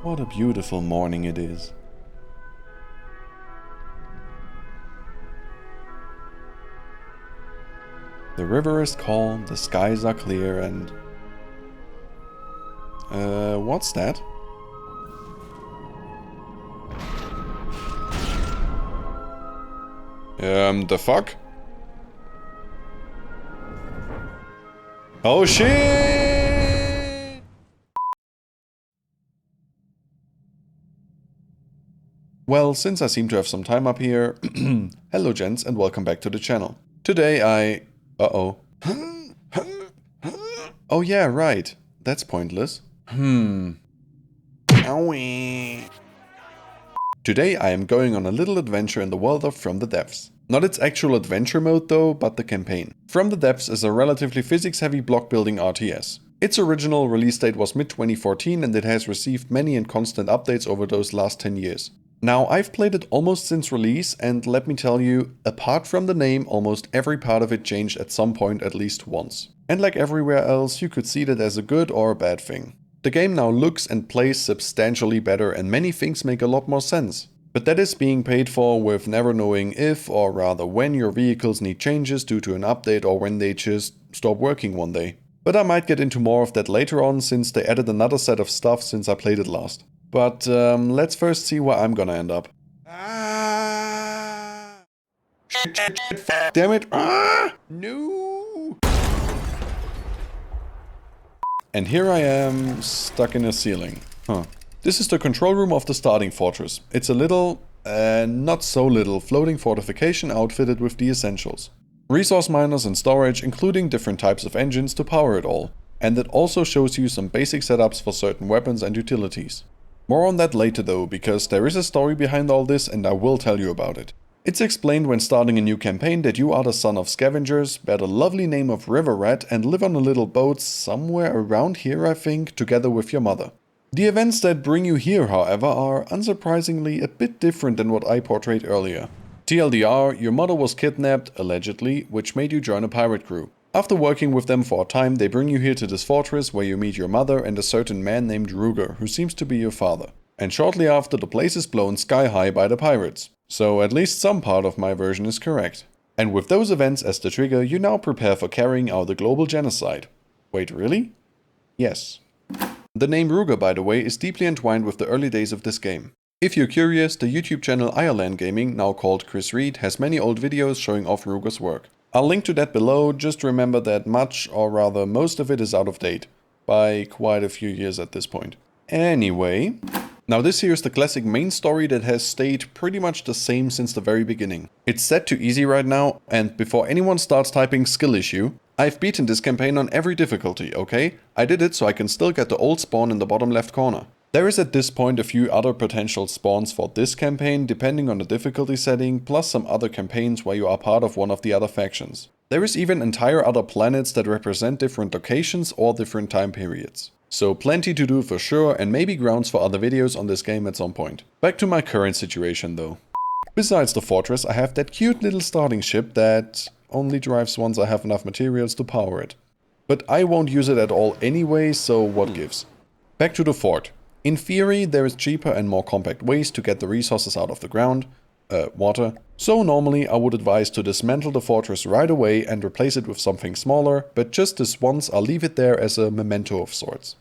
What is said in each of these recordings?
What a beautiful morning it is. The river is calm, the skies are clear and... what's that? The fuck? Oh shit! Well, since I seem to have some time up here, hello gents and welcome back to the channel. Today I... Uh-oh. Oh yeah, right. That's pointless. Owie. Today I am going on a little adventure in the world of From the Depths. Not its actual adventure mode though, but the campaign. From the Depths is a relatively physics-heavy block building RTS. Its original release date was mid-2014 and it has received many and constant updates over those last 10 years. Now, I've played it almost since release and let me tell you, apart from the name, almost every part of it changed at some point at least once. And like everywhere else, you could see that as a good or a bad thing. The game now looks and plays substantially better and many things make a lot more sense. But that is being paid for with never knowing if, or rather when, your vehicles need changes due to an update or when they just stop working one day. But I might get into more of that later on since they added another set of stuff since I played it last. But let's first see where I'm gonna end up. Shit, damn it! No! And here I am, stuck in a ceiling. This is the control room of the starting fortress. It's a little, not so little, floating fortification outfitted with the essentials. Resource miners and storage, including different types of engines to power it all. And it also shows you some basic setups for certain weapons and utilities. More on that later though, because there is a story behind all this and I will tell you about it. It's explained when starting a new campaign that you are the son of scavengers, bear the lovely name of River Rat and live on a little boat somewhere around here I think, together with your mother. The events that bring you here however are unsurprisingly a bit different than what I portrayed earlier. TLDR, your mother was kidnapped, allegedly, which made you join a pirate crew. After working with them for a time, they bring you here to this fortress where you meet your mother and a certain man named Ruger, who seems to be your father. And shortly after, the place is blown sky high by the pirates. So at least some part of my version is correct. And with those events as the trigger, you now prepare for carrying out a global genocide. Wait, really? Yes. The name Ruger, by the way, is deeply entwined with the early days of this game. If you're curious, the YouTube channel IreLAN Gaming, now called Chris Reed, has many old videos showing off Ruger's work. I'll link to that below, just remember that much, or rather most of it is out of date. By quite a few years at this point. Anyway, now this here is the classic main story that has stayed pretty much the same since the very beginning. It's set to easy right now, and before anyone starts typing skill issue, I've beaten this campaign on every difficulty, okay? I did it so I can still get the old spawn in the bottom left corner. There is at this point a few other potential spawns for this campaign depending on the difficulty setting, plus some other campaigns where you are part of one of the other factions. There is even entire other planets that represent different locations or different time periods. So plenty to do for sure and maybe grounds for other videos on this game at some point. Back to my current situation though. Besides the fortress I have that cute little starting ship that only drives once I have enough materials to power it. But I won't use it at all anyway, so what gives? Back to the fort. In theory, there is cheaper and more compact ways to get the resources out of the ground, water. So normally I would advise to dismantle the fortress right away and replace it with something smaller, but just this once I'll leave it there as a memento of sorts.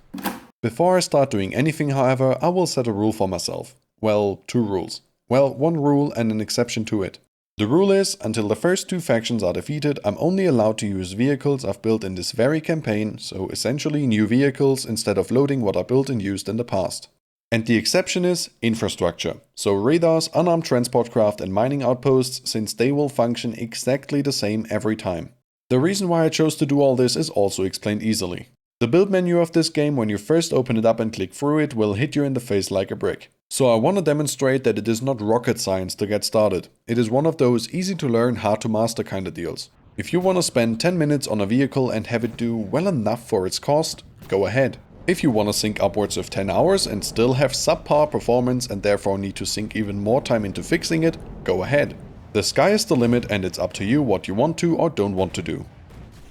Before I start doing anything however, I will set a rule for myself. Well, two rules. Well, one rule and an exception to it. The rule is, until the first two factions are defeated, I'm only allowed to use vehicles I've built in this very campaign, so essentially new vehicles instead of loading what I built and used in the past. And the exception is infrastructure, so radars, unarmed transport craft and mining outposts, since they will function exactly the same every time. The reason why I chose to do all this is also explained easily. The build menu of this game, when you first open it up and click through it, will hit you in the face like a brick. So I want to demonstrate that it is not rocket science to get started. It is one of those easy to learn, hard to master kind of deals. If you want to spend 10 minutes on a vehicle and have it do well enough for its cost, go ahead. If you want to sink upwards of 10 hours and still have subpar performance and therefore need to sink even more time into fixing it, go ahead. The sky is the limit and it's up to you what you want to or don't want to do.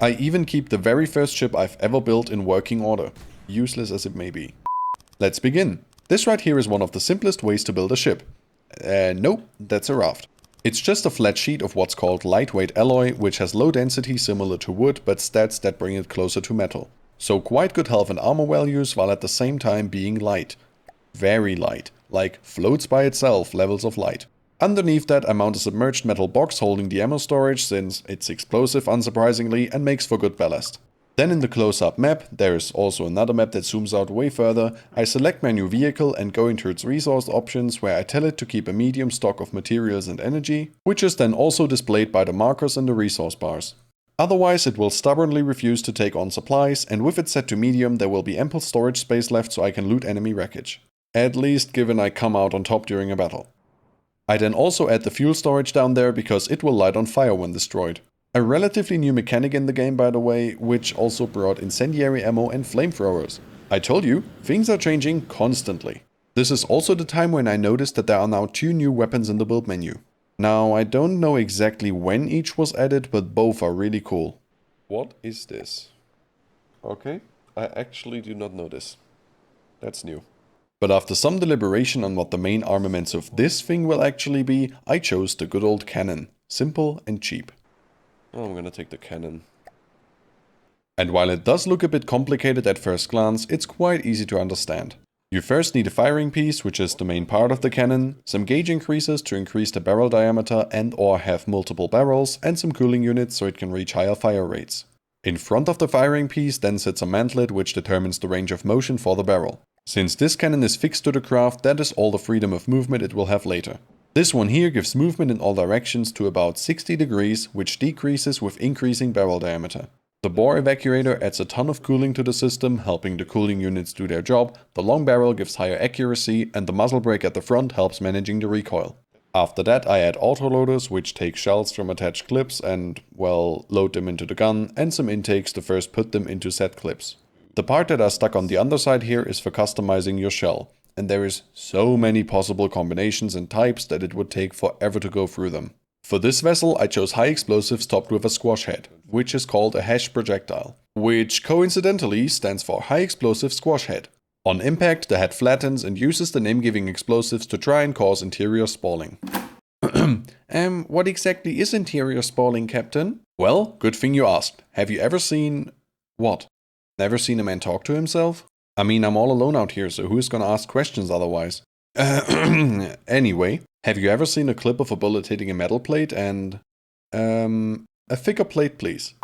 I even keep the very first ship I've ever built in working order, useless as it may be. Let's begin. This right here is one of the simplest ways to build a ship. Nope, that's a raft. It's just a flat sheet of what's called lightweight alloy, which has low density similar to wood, but stats that bring it closer to metal. So quite good health and armor values, while at the same time being light. Very light, like floats by itself levels of light. Underneath that I mount a submerged metal box holding the ammo storage, since it's explosive unsurprisingly and makes for good ballast. Then in the close-up map, there is also another map that zooms out way further, I select my new vehicle and go into its resource options, where I tell it to keep a medium stock of materials and energy, which is then also displayed by the markers in the resource bars. Otherwise it will stubbornly refuse to take on supplies, and with it set to medium there will be ample storage space left so I can loot enemy wreckage. At least given I come out on top during a battle. I then also add the fuel storage down there because it will light on fire when destroyed. A relatively new mechanic in the game, by the way, which also brought incendiary ammo and flamethrowers. I told you, things are changing constantly. This is also the time when I noticed that there are now 2 new weapons in the build menu. Now, I don't know exactly when each was added, but both are really cool. What is this? Okay, I actually do not know this. That's new. But after some deliberation on what the main armaments of this thing will actually be, I chose the good old cannon. Simple and cheap. Oh, I'm gonna take the cannon. And while it does look a bit complicated at first glance, it's quite easy to understand. You first need a firing piece, which is the main part of the cannon, some gauge increases to increase the barrel diameter and or have multiple barrels, and some cooling units so it can reach higher fire rates. In front of the firing piece then sits a mantlet which determines the range of motion for the barrel. Since this cannon is fixed to the craft, that is all the freedom of movement it will have later. This one here gives movement in all directions to about 60 degrees, which decreases with increasing barrel diameter. The bore evacuator adds a ton of cooling to the system, helping the cooling units do their job, the long barrel gives higher accuracy, and the muzzle brake at the front helps managing the recoil. After that I add autoloaders, which take shells from attached clips and, well, load them into the gun, and some intakes to first put them into set clips. The part that are stuck on the underside here is for customizing your shell. And there is so many possible combinations and types that it would take forever to go through them. For this vessel I chose high explosives topped with a squash head, which is called a hash projectile, which coincidentally stands for high explosive squash head. On impact the head flattens and uses the name-giving explosives to try and cause interior spalling. What exactly is interior spalling, Captain? Well, good thing you asked. Have you ever seen... what? Never seen a man talk to himself? I mean, I'm all alone out here, so who's gonna ask questions otherwise? Anyway, have you ever seen a clip of a bullet hitting a metal plate and... a thicker plate, please.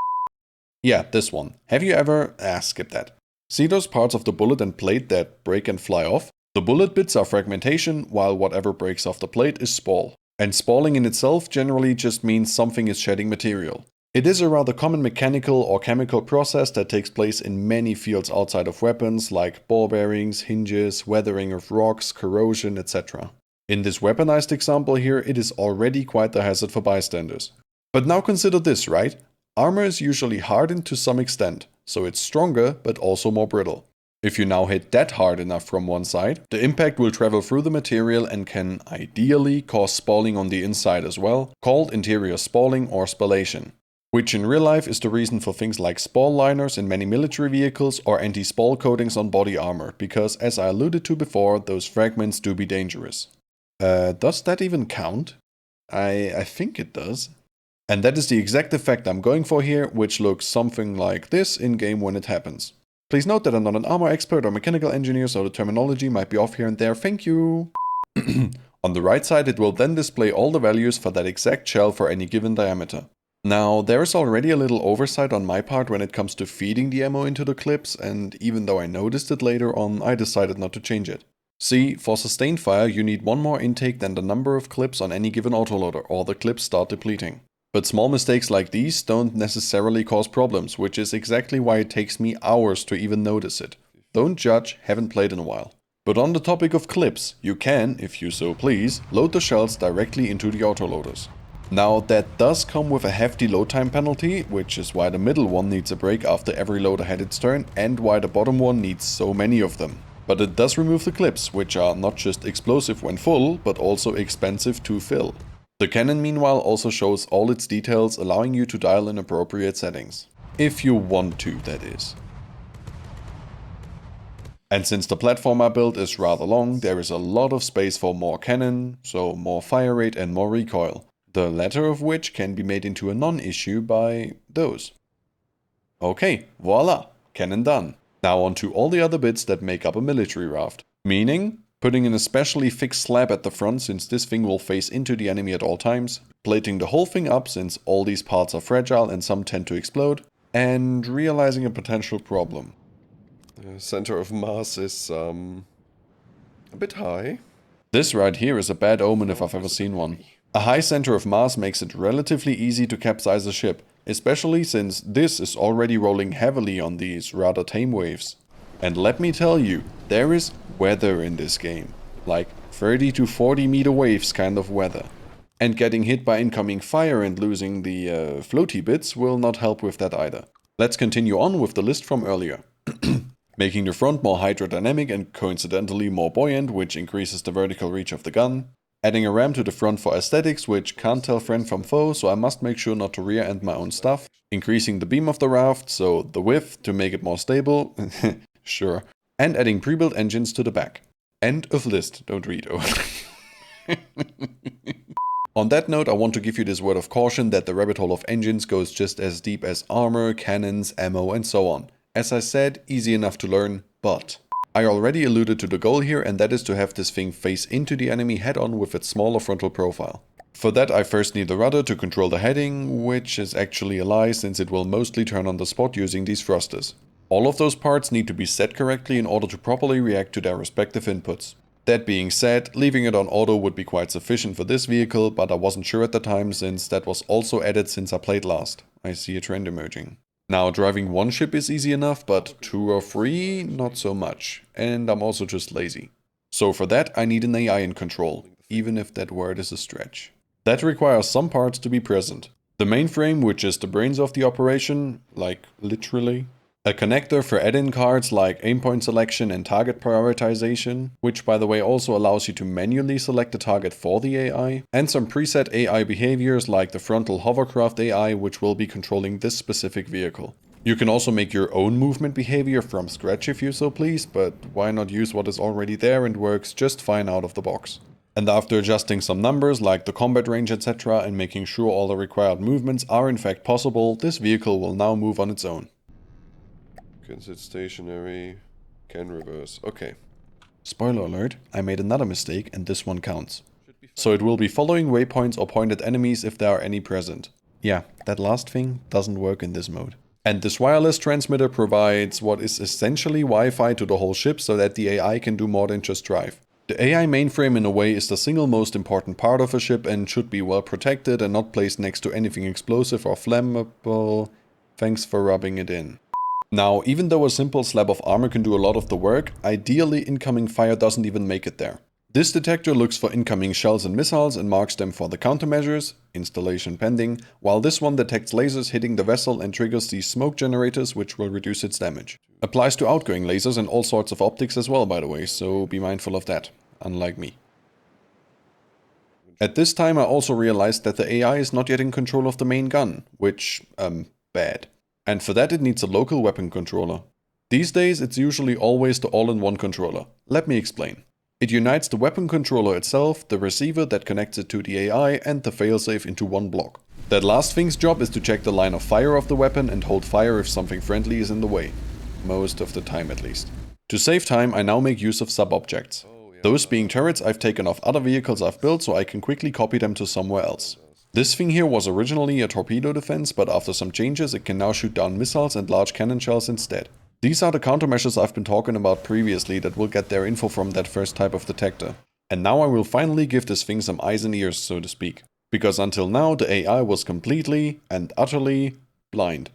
Yeah, this one. Have you ever... skip that. See those parts of the bullet and plate that break and fly off? The bullet bits are fragmentation, while whatever breaks off the plate is spall. And spalling in itself generally just means something is shedding material. It is a rather common mechanical or chemical process that takes place in many fields outside of weapons, like ball bearings, hinges, weathering of rocks, corrosion, etc. In this weaponized example here, it is already quite the hazard for bystanders. But now consider this, right? Armor is usually hardened to some extent, so it's stronger but also more brittle. If you now hit that hard enough from one side, the impact will travel through the material and can ideally cause spalling on the inside as well, called interior spalling or spallation. Which in real life is the reason for things like spall liners in many military vehicles or anti-spall coatings on body armor, because as I alluded to before, those fragments do be dangerous. Does that even count? I think it does. And that is the exact effect I'm going for here, which looks something like this in-game when it happens. Please note that I'm not an armor expert or mechanical engineer, so the terminology might be off here and there, thank you. On the right side it will then display all the values for that exact shell for any given diameter. Now, there is already a little oversight on my part when it comes to feeding the ammo into the clips, and even though I noticed it later on, I decided not to change it. See, for sustained fire you need one more intake than the number of clips on any given autoloader, or the clips start depleting. But small mistakes like these don't necessarily cause problems, which is exactly why it takes me hours to even notice it. Don't judge, haven't played in a while. But on the topic of clips, you can, if you so please, load the shells directly into the autoloaders. Now that does come with a hefty load time penalty, which is why the middle one needs a break after every loader had its turn and why the bottom one needs so many of them. But it does remove the clips, which are not just explosive when full, but also expensive to fill. The cannon meanwhile also shows all its details, allowing you to dial in appropriate settings. If you want to, that is. And since the platform I built is rather long, there is a lot of space for more cannon, so more fire rate and more recoil. The latter of which can be made into a non-issue by those. Okay, voila, cannon done. Now on to all the other bits that make up a military raft. Meaning, putting in a specially fixed slab at the front since this thing will face into the enemy at all times, plating the whole thing up since all these parts are fragile and some tend to explode, and realizing a potential problem. The center of mass is a bit high. This right here is a bad omen if I've ever seen one. A high center of mass makes it relatively easy to capsize a ship, especially since this is already rolling heavily on these rather tame waves. And let me tell you, there is weather in this game. Like 30 to 40 meter waves kind of weather. And getting hit by incoming fire and losing the floaty bits will not help with that either. Let's continue on with the list from earlier. Making the front more hydrodynamic and coincidentally more buoyant, which increases the vertical reach of the gun. Adding a ram to the front for aesthetics, which can't tell friend from foe, so I must make sure not to rear end my own stuff. Increasing the beam of the raft, so the width to make it more stable. Sure. And adding pre-built engines to the back. End of list, don't read over. On that note, I want to give you this word of caution that the rabbit hole of engines goes just as deep as armor, cannons, ammo and so on. As I said, easy enough to learn, but I already alluded to the goal here, and that is to have this thing face into the enemy head-on with its smaller frontal profile. For that I first need the rudder to control the heading, which is actually a lie since it will mostly turn on the spot using these thrusters. All of those parts need to be set correctly in order to properly react to their respective inputs. That being said, leaving it on auto would be quite sufficient for this vehicle, but I wasn't sure at the time since that was also added since I played last. I see a trend emerging. Now, driving one ship is easy enough, but 2 or 3, not so much. And I'm also just lazy. So for that, I need an AI in control, even if that word is a stretch. That requires some parts to be present. The mainframe, which is the brains of the operation, like literally. A connector for add-in cards like aim point selection and target prioritization, which by the way also allows you to manually select the target for the AI, and some preset AI behaviors like the frontal hovercraft AI, which will be controlling this specific vehicle. You can also make your own movement behavior from scratch if you so please, but why not use what is already there and works just fine out of the box. And after adjusting some numbers like the combat range etc. and making sure all the required movements are in fact possible, this vehicle will now move on its own. Can sit stationary, can reverse, okay. Spoiler alert, I made another mistake and this one counts. So it will be following waypoints or pointed enemies if there are any present. Yeah, that last thing doesn't work in this mode. And this wireless transmitter provides what is essentially Wi-Fi to the whole ship so that the AI can do more than just drive. The AI mainframe in a way is the single most important part of a ship and should be well protected and not placed next to anything explosive or flammable. Thanks for rubbing it in. Now, even though a simple slab of armor can do a lot of the work, ideally incoming fire doesn't even make it there. This detector looks for incoming shells and missiles and marks them for the countermeasures, installation pending, while this one detects lasers hitting the vessel and triggers these smoke generators which will reduce its damage. Applies to outgoing lasers and all sorts of optics as well by the way, so be mindful of that, unlike me. At this time I also realized that the AI is not yet in control of the main gun, which, bad. And for that it needs a local weapon controller. These days it's usually always the all-in-one controller. Let me explain. It unites the weapon controller itself, the receiver that connects it to the AI and the failsafe into one block. That last thing's job is to check the line of fire of the weapon and hold fire if something friendly is in the way. Most of the time at least. To save time I now make use of sub-objects. Those being turrets I've taken off other vehicles I've built so I can quickly copy them to somewhere else. This thing here was originally a torpedo defense, but after some changes it can now shoot down missiles and large cannon shells instead. These are the countermeasures I've been talking about previously that will get their info from that first type of detector. And now I will finally give this thing some eyes and ears, so to speak. Because until now the AI was completely and utterly blind.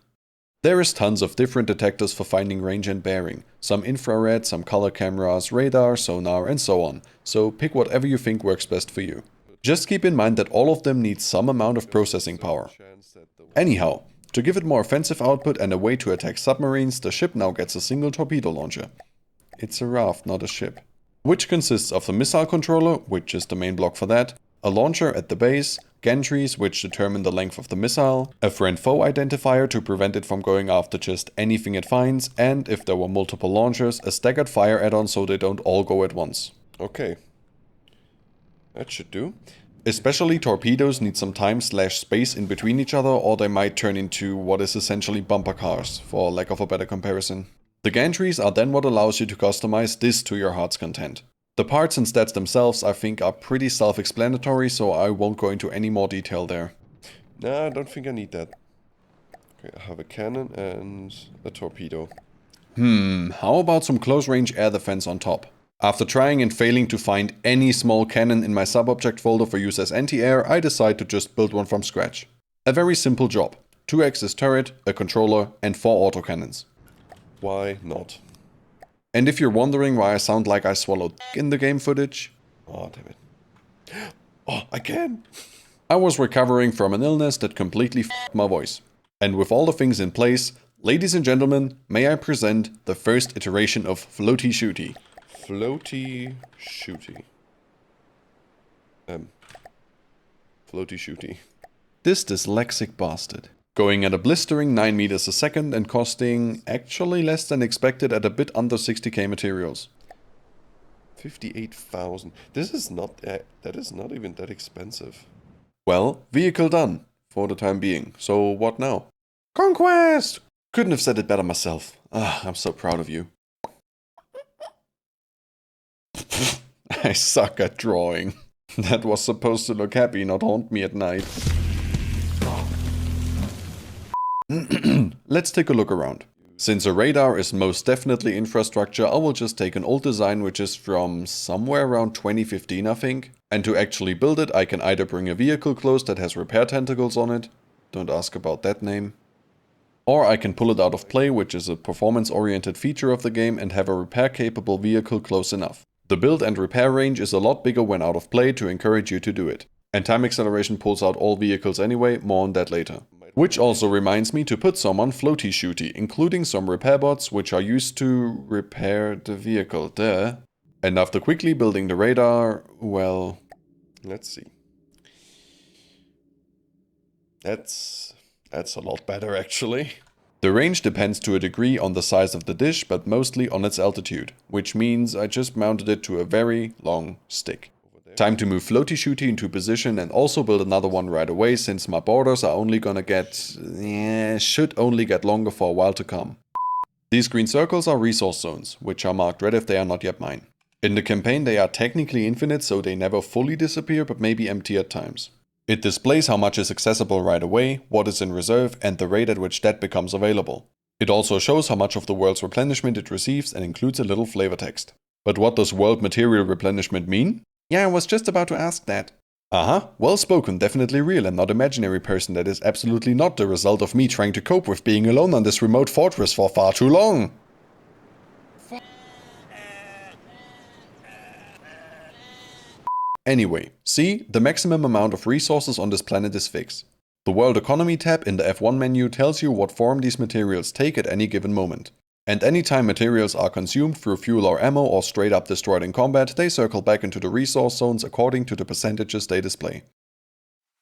There is tons of different detectors for finding range and bearing. Some infrared, some color cameras, radar, sonar and so on. So pick whatever you think works best for you. Just keep in mind that all of them need some amount of processing power. Anyhow, to give it more offensive output and a way to attack submarines, the ship now gets a single torpedo launcher. It's a raft, not a ship. Which consists of the missile controller, which is the main block for that, a launcher at the base, gantries which determine the length of the missile, a friend-foe identifier to prevent it from going after just anything it finds, and if there were multiple launchers, a staggered fire add-on so they don't all go at once. Okay. That should do. Especially torpedoes need some time/space in between each other, or they might turn into what is essentially bumper cars, for lack of a better comparison. The gantries are then what allows you to customize this to your heart's content. The parts and stats themselves I think are pretty self-explanatory, so I won't go into any more detail there. Nah, I don't think I need that. Okay, I have a cannon and a torpedo. How about some close-range air defense on top? After trying and failing to find any small cannon in my sub-object folder for use as anti-air, I decide to just build one from scratch. A very simple job. 2 axis turret, a controller, and 4 autocannons. Why not? And if you're wondering why I sound like I swallowed in the game footage... Oh, damn it. Oh, I can! I was recovering from an illness that completely f***ed my voice. And with all the things in place, ladies and gentlemen, may I present the first iteration of Floaty Shooty. Floaty Shooty. Floaty Shooty. This dyslexic bastard. Going at a blistering 9 meters a second and costing actually less than expected at a bit under 60k materials. 58,000. This is not, that is not even that expensive. Well, vehicle done, for the time being. So what now? Conquest! Couldn't have said it better myself. I'm so proud of you. I suck at drawing. That was supposed to look happy, not haunt me at night. Let's take a look around. Since a radar is most definitely infrastructure, I will just take an old design which is from somewhere around 2015 I think. And to actually build it, I can either bring a vehicle close that has repair tentacles on it. Don't ask about that name. Or I can pull it out of play, which is a performance-oriented feature of the game, and have a repair-capable vehicle close enough. The build and repair range is a lot bigger when out of play to encourage you to do it. And time acceleration pulls out all vehicles anyway, more on that later. Which also reminds me to put some on Floaty Shooty, including some repair bots which are used to repair the vehicle, duh. And after quickly building the radar, well... Let's see. That's a lot better actually. The range depends to a degree on the size of the dish, but mostly on its altitude, which means I just mounted it to a very long stick. Time to move Floaty Shooty into position and also build another one right away, since my borders are only gonna should only get longer for a while to come. These green circles are resource zones, which are marked red if they are not yet mine. In the campaign they are technically infinite, so they never fully disappear, but may be empty at times. It displays how much is accessible right away, what is in reserve, and the rate at which that becomes available. It also shows how much of the world's replenishment it receives and includes a little flavor text. But what does world material replenishment mean? Yeah, I was just about to ask that. Well spoken, definitely real and not imaginary person. That is absolutely not the result of me trying to cope with being alone on this remote fortress for far too long. Anyway, see, the maximum amount of resources on this planet is fixed. The World Economy tab in the F1 menu tells you what form these materials take at any given moment. And anytime materials are consumed through fuel or ammo or straight up destroyed in combat, they circle back into the resource zones according to the percentages they display.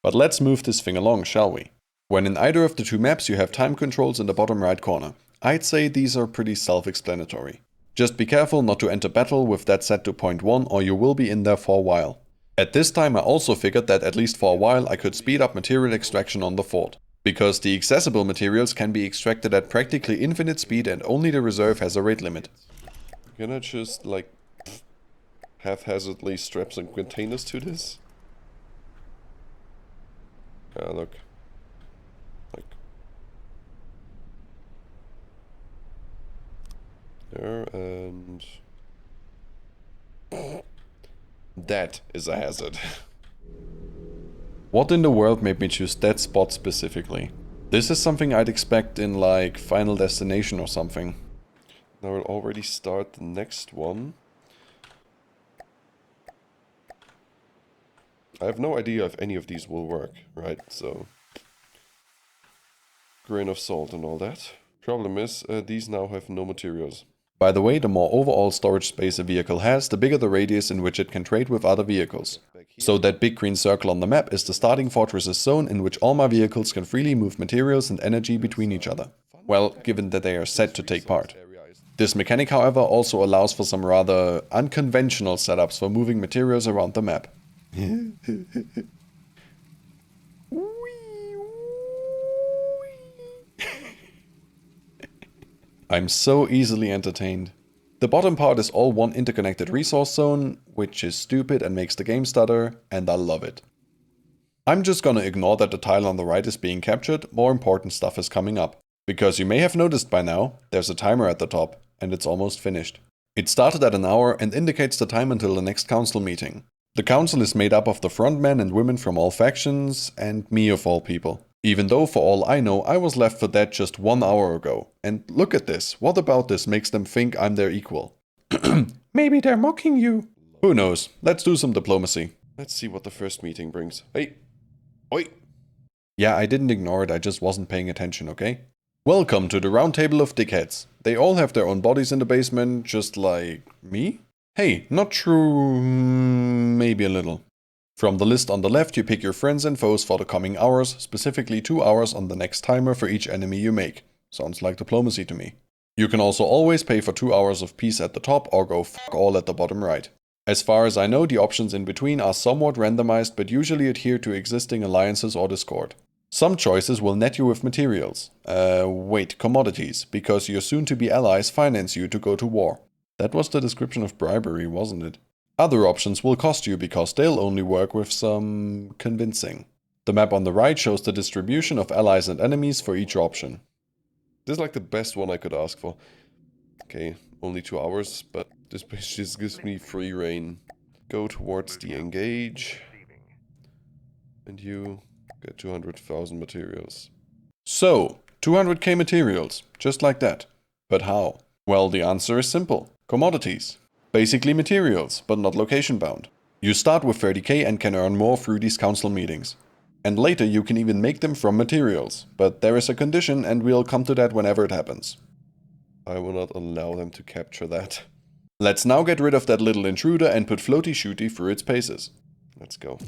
But let's move this thing along, shall we? When in either of the two maps you have time controls in the bottom right corner. I'd say these are pretty self-explanatory. Just be careful not to enter battle with that set to 0.1 or you will be in there for a while. At this time I also figured that at least for a while I could speed up material extraction on the fort. Because the accessible materials can be extracted at practically infinite speed and only the reserve has a rate limit. Can I just, like, haphazardly strap some containers to this? Look. Like. There, and... That is a hazard. What in the world made me choose that spot specifically? This is something I'd expect in like Final Destination or something. Now we'll already start the next one. I have no idea if any of these will work, right? So, grain of salt and all that. Problem is, these now have no materials. By the way, the more overall storage space a vehicle has, the bigger the radius in which it can trade with other vehicles. So that big green circle on the map is the starting fortress's zone in which all my vehicles can freely move materials and energy between each other. Well, given that they are set to take part. This mechanic, however, also allows for some rather unconventional setups for moving materials around the map. I'm so easily entertained. The bottom part is all one interconnected resource zone, which is stupid and makes the game stutter, and I love it. I'm just gonna ignore that the tile on the right is being captured, more important stuff is coming up. Because you may have noticed by now, there's a timer at the top, and it's almost finished. It started at an hour and indicates the time until the next council meeting. The council is made up of the frontmen and women from all factions, and me of all people. Even though, for all I know, I was left for dead just 1 hour ago. And look at this, what about this makes them think I'm their equal? Maybe they're mocking you. Who knows, let's do some diplomacy. Let's see what the first meeting brings. Hey! Oi! Yeah, I didn't ignore it, I just wasn't paying attention, okay? Welcome to the round table of dickheads. They all have their own bodies in the basement, just like me? Hey, not true, maybe a little. From the list on the left, you pick your friends and foes for the coming hours, specifically 2 hours on the next timer for each enemy you make. Sounds like diplomacy to me. You can also always pay for 2 hours of peace at the top or go fuck all at the bottom right. As far as I know, the options in between are somewhat randomized but usually adhere to existing alliances or discord. Some choices will net you with materials. Commodities, because your soon-to-be allies finance you to go to war. That was the description of bribery, wasn't it? Other options will cost you because they'll only work with some convincing. The map on the right shows the distribution of allies and enemies for each option. This is like the best one I could ask for. Okay, only 2 hours, but this just gives me free reign. Go towards the engage. And you get 200,000 materials. So, 200k materials, just like that. But how? Well, the answer is simple. Commodities. Basically materials, but not location bound. You start with 30k and can earn more through these council meetings. And later you can even make them from materials, but there is a condition and we'll come to that whenever it happens. I will not allow them to capture that. Let's now get rid of that little intruder and put Floaty Shooty through its paces. Let's go.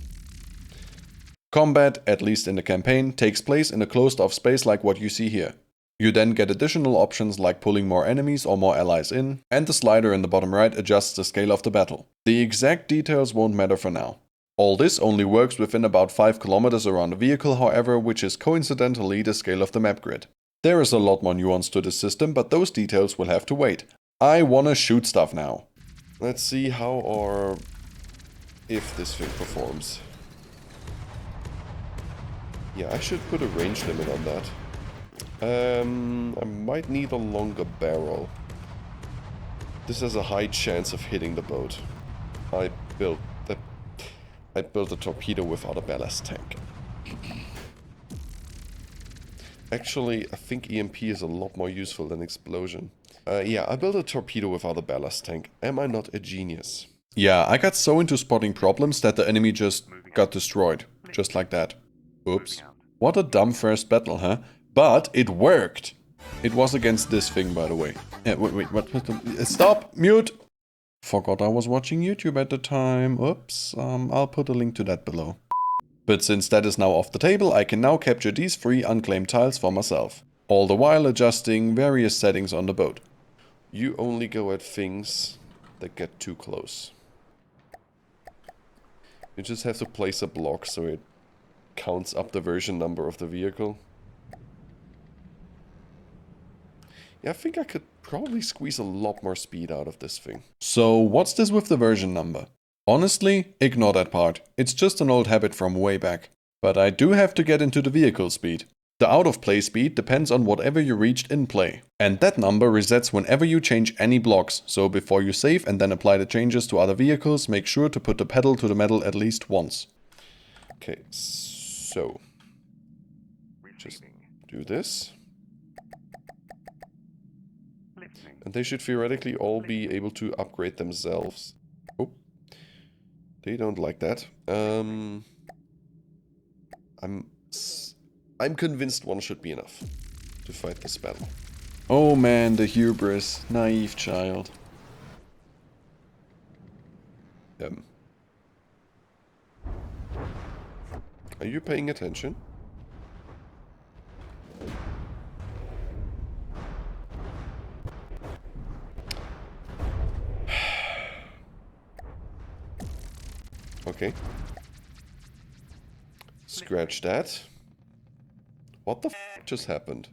Combat, at least in the campaign, takes place in a closed off space like what you see here. You then get additional options like pulling more enemies or more allies in, and the slider in the bottom right adjusts the scale of the battle. The exact details won't matter for now. All this only works within about 5 kilometers around the vehicle, however, which is coincidentally the scale of the map grid. There is a lot more nuance to this system, but those details will have to wait. I wanna shoot stuff now. Let's see how or if this thing performs. Yeah, I should put a range limit on that. I might need a longer barrel. This has a high chance of hitting the boat. I built a torpedo without a ballast tank. Actually, I think EMP is a lot more useful than explosion. Yeah, I built a torpedo without a ballast tank. Am I not a genius? Yeah, I got so into spotting problems that the enemy just got destroyed. Just like that. Oops. What a dumb first battle, huh? But it worked! It was against this thing, by the way. Wait, what? Stop! Mute! Forgot I was watching YouTube at the time. Oops. I'll put a link to that below. But since that is now off the table, I can now capture these 3 unclaimed tiles for myself. All the while adjusting various settings on the boat. You only go at things that get too close. You just have to place a block so it counts up the version number of the vehicle. Yeah, I think I could probably squeeze a lot more speed out of this thing. So what's this with the version number? Honestly, ignore that part. It's just an old habit from way back. But I do have to get into the vehicle speed. The out of play speed depends on whatever you reached in play. And that number resets whenever you change any blocks, so before you save and then apply the changes to other vehicles, make sure to put the pedal to the metal at least once. Okay, so just do this. And they should theoretically all be able to upgrade themselves. Oh, they don't like that. I'm convinced one should be enough to fight this battle. Oh man, the hubris. Naive child. Are you paying attention? Okay. Scratch that. What the f just happened?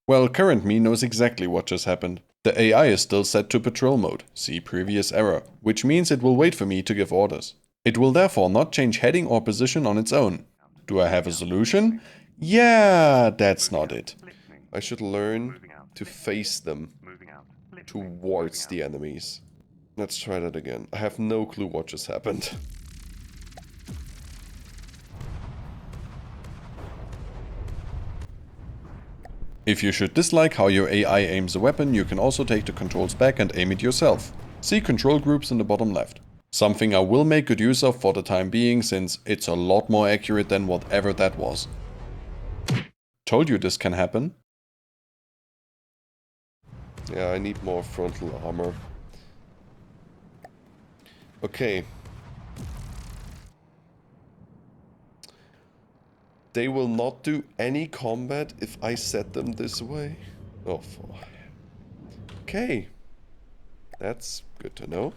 Well, current me knows exactly what just happened. The AI is still set to patrol mode, see previous error, which means it will wait for me to give orders. It will therefore not change heading or position on its own. Do I have a solution? Yeah, that's not it. I should learn to face them towards the enemies. Let's try that again. I have no clue what just happened. If you should dislike how your AI aims a weapon, you can also take the controls back and aim it yourself. See control groups in the bottom left. Something I will make good use of for the time being, since it's a lot more accurate than whatever that was. Told you this can happen. Yeah, I need more frontal armor. Okay. They will not do any combat if I set them this way. Oh, okay. That's good to know.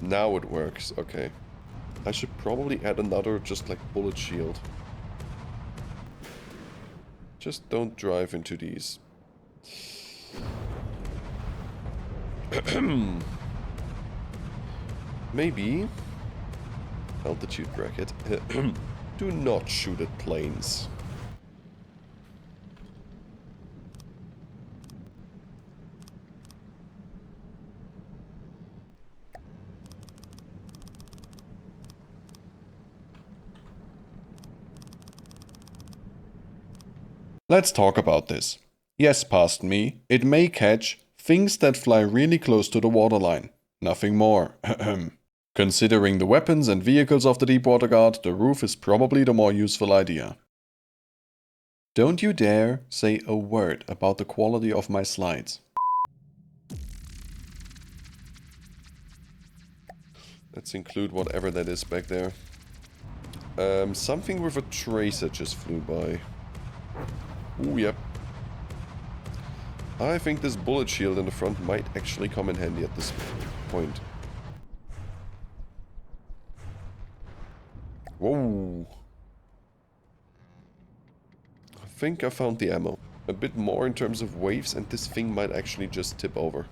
Now it works, okay. I should probably add another just like bullet shield. Just don't drive into these. Maybe. Altitude bracket. Do not shoot at planes. Let's talk about this. Yes, past me, it may catch things that fly really close to the waterline. Nothing more. Considering the weapons and vehicles of the Deepwater Guard, the roof is probably the more useful idea. Don't you dare say a word about the quality of my slides. Let's include whatever that is back there. Something with a tracer just flew by. Ooh, yep. I think this bullet shield in the front might actually come in handy at this point. Whoa. I think I found the ammo. A bit more in terms of waves, and this thing might actually just tip over.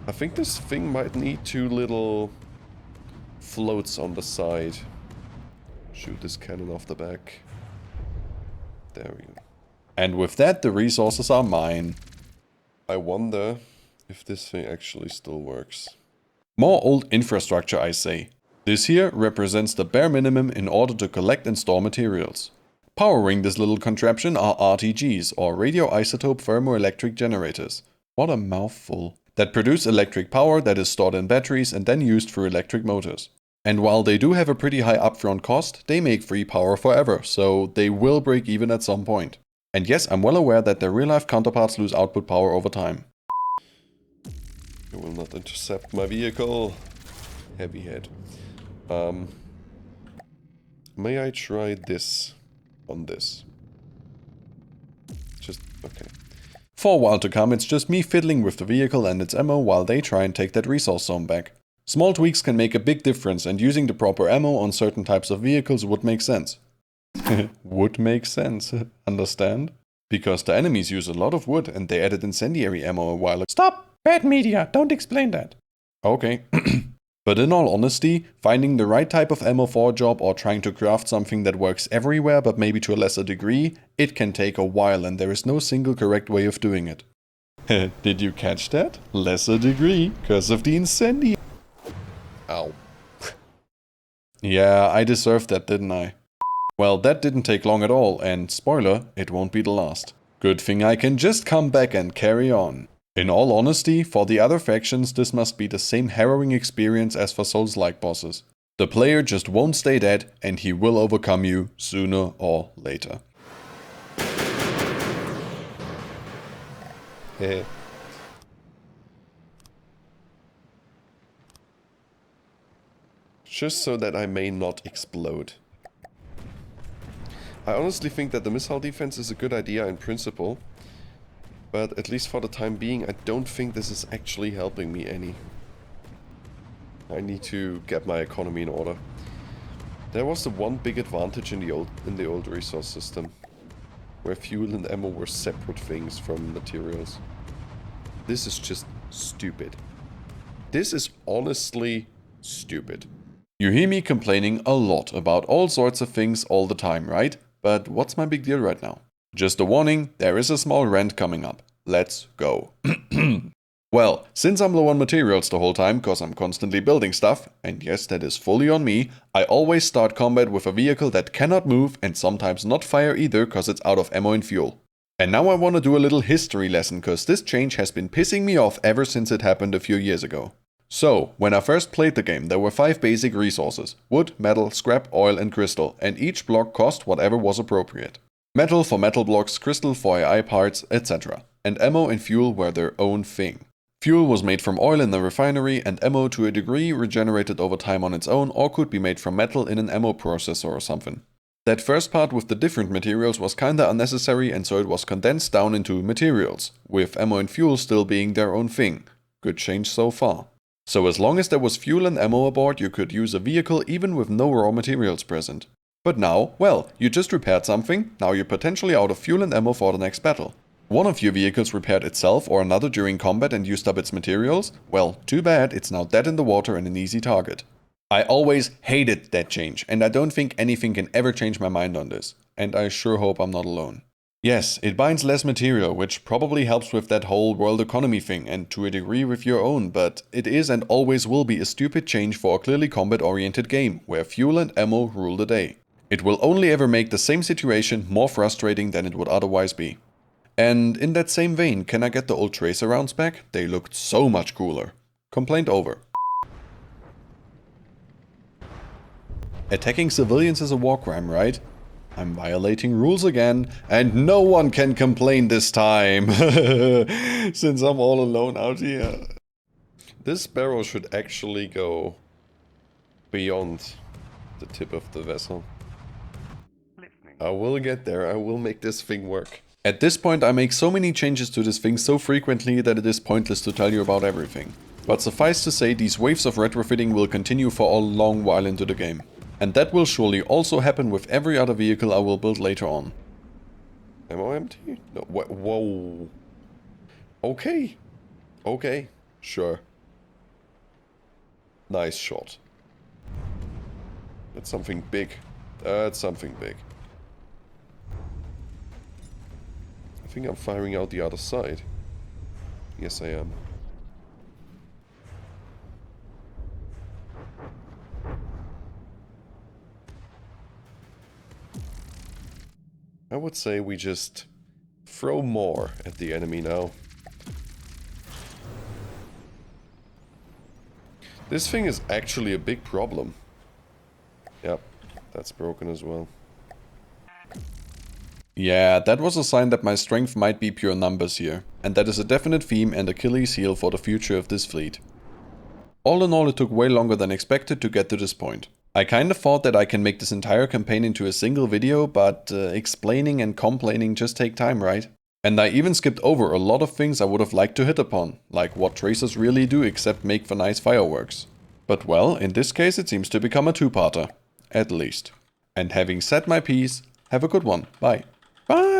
I think this thing might need 2 little floats on the side. Shoot this cannon off the back. There we go. And with that, the resources are mine. I wonder if this thing actually still works. More old infrastructure, I say. This here represents the bare minimum in order to collect and store materials. Powering this little contraption are RTGs, or radioisotope thermoelectric generators. What a mouthful. That produce electric power that is stored in batteries and then used through electric motors. And while they do have a pretty high upfront cost, they make free power forever, so they will break even at some point. And yes, I'm well aware that their real-life counterparts lose output power over time. You will not intercept my vehicle. Heavy head. May I try this on this? Just, okay. For a while to come, it's just me fiddling with the vehicle and its ammo while they try and take that resource zone back. Small tweaks can make a big difference, and using the proper ammo on certain types of vehicles would make sense. Would make sense, understand? Because the enemies use a lot of wood and they added incendiary ammo a while ago. Stop! Bad media, don't explain that. Okay. But in all honesty, finding the right type of ammo for a job or trying to craft something that works everywhere but maybe to a lesser degree, it can take a while and there is no single correct way of doing it. Did you catch that? Lesser degree, cause of the incendiary. Ow. Yeah, I deserved that, didn't I? Well, that didn't take long at all, and spoiler, it won't be the last. Good thing I can just come back and carry on. In all honesty, for the other factions this must be the same harrowing experience as for Souls-like bosses. The player just won't stay dead, and he will overcome you sooner or later. Just so that I may not explode. I honestly think that the missile defense is a good idea in principle. But at least for the time being, I don't think this is actually helping me any. I need to get my economy in order. There was the one big advantage in the old resource system, where fuel and ammo were separate things from materials. This is just stupid. This is honestly stupid. You hear me complaining a lot about all sorts of things all the time, right? But what's my big deal right now? Just a warning, there is a small rant coming up. Let's go. Well, since I'm low on materials the whole time, cause I'm constantly building stuff, and yes, that is fully on me, I always start combat with a vehicle that cannot move and sometimes not fire either cause it's out of ammo and fuel. And now I wanna do a little history lesson cause this change has been pissing me off ever since it happened a few years ago. So, when I first played the game, there were 5 basic resources: wood, metal, scrap, oil and crystal, and each block cost whatever was appropriate. Metal for metal blocks, crystal for AI parts, etc. And ammo and fuel were their own thing. Fuel was made from oil in the refinery, and ammo to a degree regenerated over time on its own, or could be made from metal in an ammo processor or something. That first part with the different materials was kinda unnecessary, and so it was condensed down into materials, with ammo and fuel still being their own thing. Good change so far. So as long as there was fuel and ammo aboard, you could use a vehicle even with no raw materials present. But now, well, you just repaired something, now you're potentially out of fuel and ammo for the next battle. One of your vehicles repaired itself or another during combat and used up its materials? Well, too bad, it's now dead in the water and an easy target. I always hated that change, and I don't think anything can ever change my mind on this. And I sure hope I'm not alone. Yes, it binds less material, which probably helps with that whole world economy thing, and to a degree with your own, but it is and always will be a stupid change for a clearly combat-oriented game, where fuel and ammo rule the day. It will only ever make the same situation more frustrating than it would otherwise be. And in that same vein, can I get the old tracer rounds back? They looked so much cooler. Complaint over. Attacking civilians is a war crime, right? I'm violating rules again, and no one can complain this time, since I'm all alone out here. This barrel should actually go beyond the tip of the vessel. I will get there, I will make this thing work. At this point I make so many changes to this thing so frequently that it is pointless to tell you about everything. But suffice to say, these waves of retrofitting will continue for a long while into the game. And that will surely also happen with every other vehicle I will build later on. Ammo empty? No, whoa. Okay. Okay, sure. Nice shot. That's something big. That's something big. I think I'm firing out the other side. Yes, I am. I would say we just throw more at the enemy now. This thing is actually a big problem. Yep, that's broken as well. Yeah, that was a sign that my strength might be pure numbers here, and that is a definite theme and Achilles heel for the future of this fleet. All in all, it took way longer than expected to get to this point. I kinda thought that I can make this entire campaign into a single video, but explaining and complaining just take time, right? And I even skipped over a lot of things I would have liked to hit upon, like what tracers really do except make for nice fireworks. But well, in this case it seems to become a two-parter. At least. And having said my piece, have a good one. Bye. Bye!